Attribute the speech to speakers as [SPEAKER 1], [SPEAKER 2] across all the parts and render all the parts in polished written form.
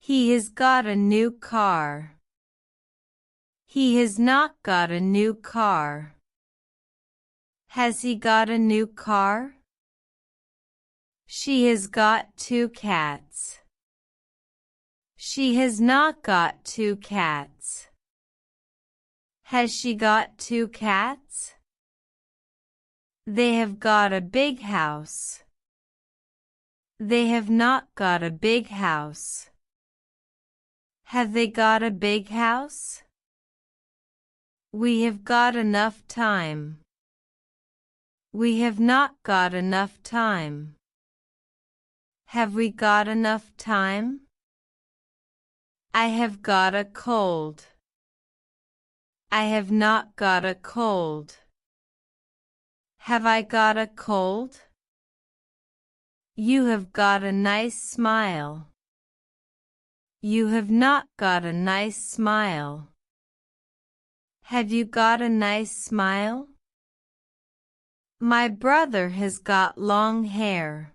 [SPEAKER 1] He has got a new car. He has not got a new car. Has he got a new car? She has got 2 cats. She has not got 2 cats. Has she got 2 cats? They have got a big house. They have not got a big house. Have they got a big house? We have got enough time. We have not got enough time. Have we got enough time? I have got a cold. I have not got a cold. Have I got a cold? You have got a nice smile. You have not got a nice smile. Have you got a nice smile? My brother has got long hair.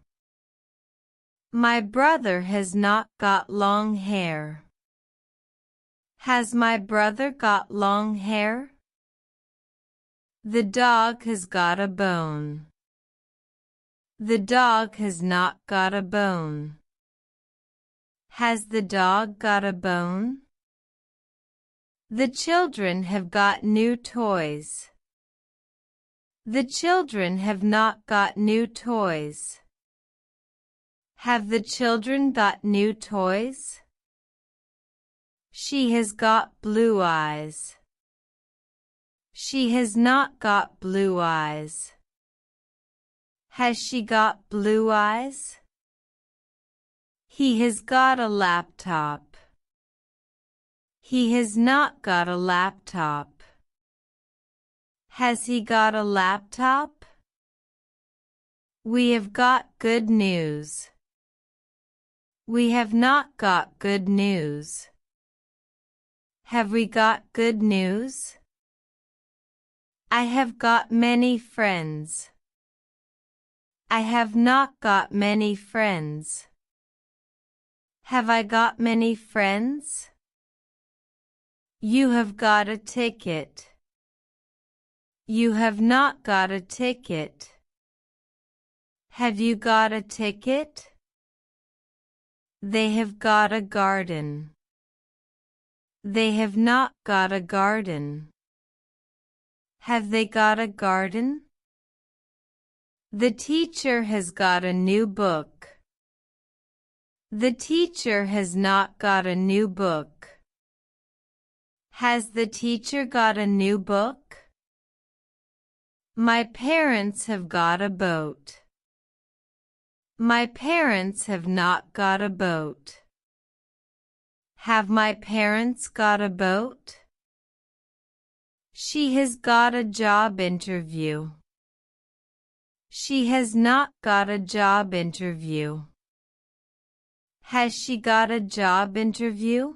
[SPEAKER 1] My brother has not got long hair. Has my brother got long hair? The dog has got a bone. The dog has not got a bone. Has the dog got a bone? The children have got new toys. The children have not got new toys. Have the children got new toys? She has got blue eyes. She has not got blue eyes. Has she got blue eyes? He has got a laptop. He has not got a laptop. Has he got a laptop? We have got good news. We have not got good news. Have we got good news? I have got many friends. I have not got many friends. Have I got many friends? You have got a ticket. You have not got a ticket. Have you got a ticket? They have got a garden. They have not got a garden. Have they got a garden? The teacher has got a new book. The teacher has not got a new book. Has the teacher got a new book? My parents have got a boat. My parents have not got a boat. Have my parents got a boat? She has got a job interview. She has not got a job interview. Has she got a job interview?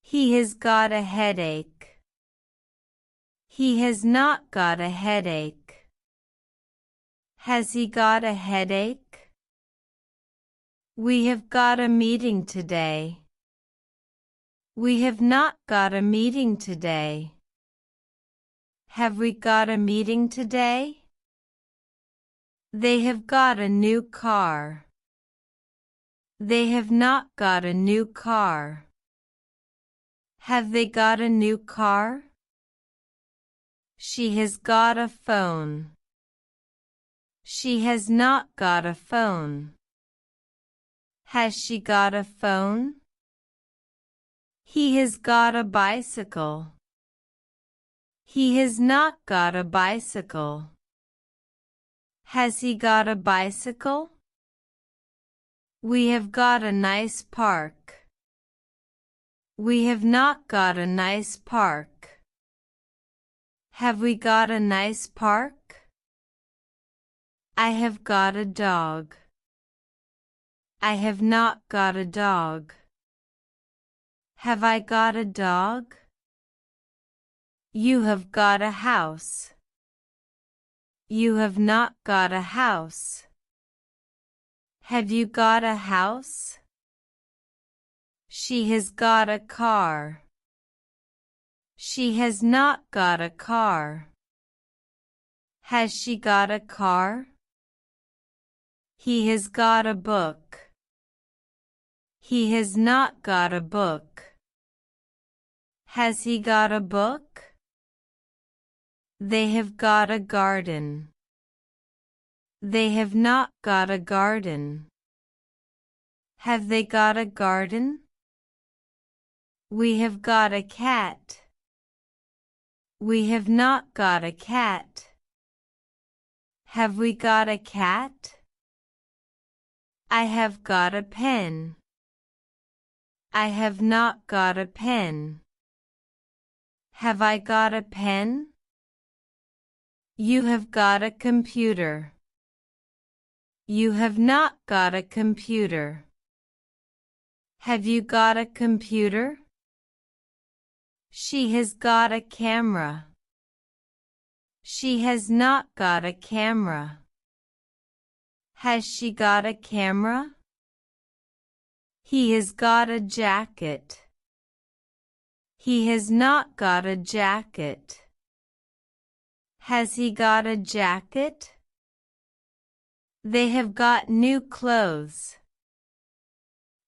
[SPEAKER 1] He has got a headache. He has not got a headache. Has he got a headache? We have got a meeting today. We have not got a meeting today. Have we got a meeting today? They have got a new car. They have not got a new car. Have they got a new car? She has got a phone. She has not got a phone. Has she got a phone? He has got a bicycle. He has not got a bicycle. Has he got a bicycle? We have got a nice park. We have not got a nice park. Have we got a nice park? I have got a dog. I have not got a dog. Have I got a dog? You have got a house. You have not got a house. Have you got a house? She has got a car. She has not got a car. Has she got a car? He has got a book. He has not got a book. Has he got a book? They have got a garden. They have not got a garden. Have they got a garden? We have got a cat. We have not got a cat. Have we got a cat? I have got a pen. I have not got a pen. Have I got a pen? You have got a computer. You have not got a computer. Have you got a computer? She has got a camera. She has not got a camera. Has she got a camera? He has got a jacket. He has not got a jacket. Has he got a jacket? They have got new clothes.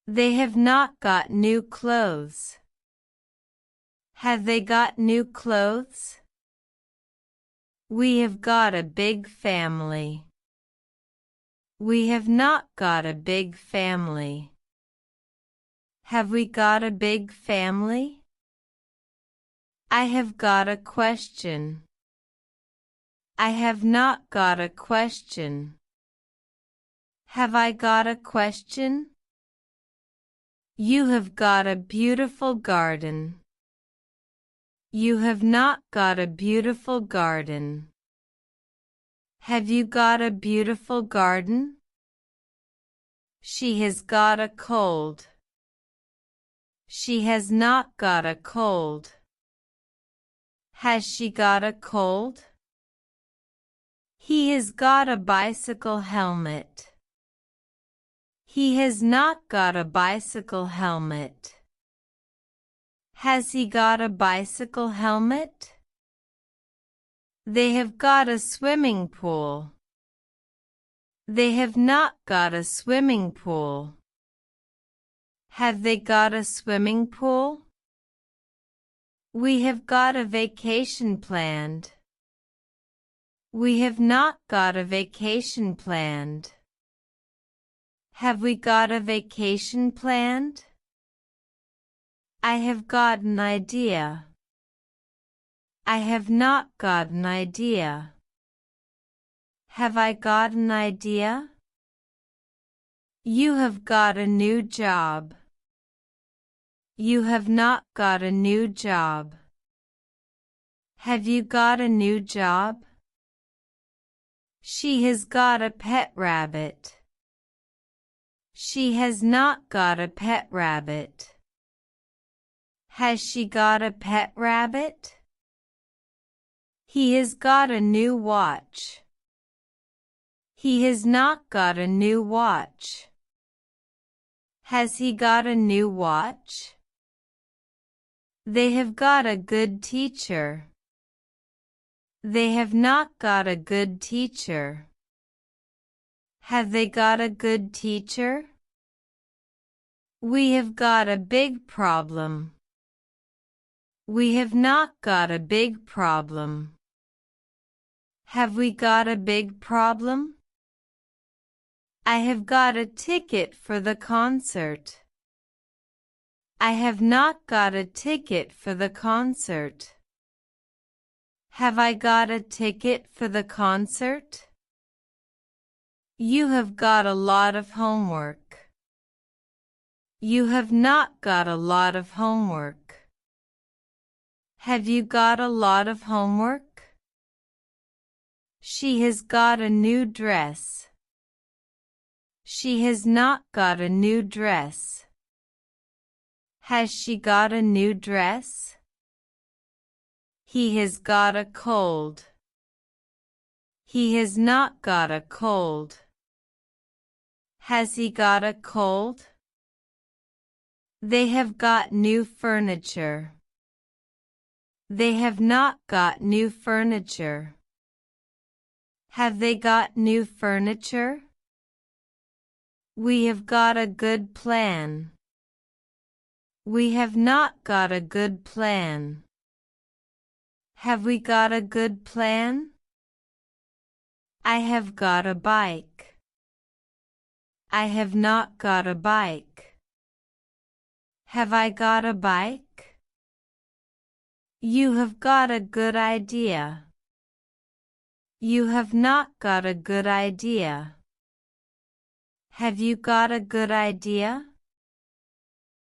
[SPEAKER 1] They have not got new clothes. Have they got new clothes? We have got a big family. We have not got a big family. Have we got a big family? I have got a question. I have not got a question. Have I got a question? You have got a beautiful garden. You have not got a beautiful garden. Have you got a beautiful garden? She has got a cold. She has not got a cold. Has she got a cold? He has got a bicycle helmet. He has not got a bicycle helmet. Has he got a bicycle helmet? They have got a swimming pool. They have not got a swimming pool. Have they got a swimming pool? We have got a vacation planned. We have not got a vacation planned. Have we got a vacation planned? I have got an idea. I have not got an idea. Have I got an idea? You have got a new job. You have not got a new job. Have you got a new job? She has got a pet rabbit. She has not got a pet rabbit. Has she got a pet rabbit? He has got a new watch. He has not got a new watch. Has he got a new watch? They have got a good teacher. They have not got a good teacher. Have they got a good teacher? We have got a big problem. We have not got a big problem. Have we got a big problem? I have got a ticket for the concert. I have not got a ticket for the concert. Have I got a ticket for the concert? You have got a lot of homework. You have not got a lot of homework. Have you got a lot of homework? She has got a new dress. She has not got a new dress. Has she got a new dress? He has got a cold. He has not got a cold. Has he got a cold? They have got new furniture. They have not got new furniture. Have they got new furniture? We have got a good plan. We have not got a good plan. Have we got a good plan? I have got a bike. I have not got a bike. Have I got a bike? You have got a good idea. You have not got a good idea. Have you got a good idea?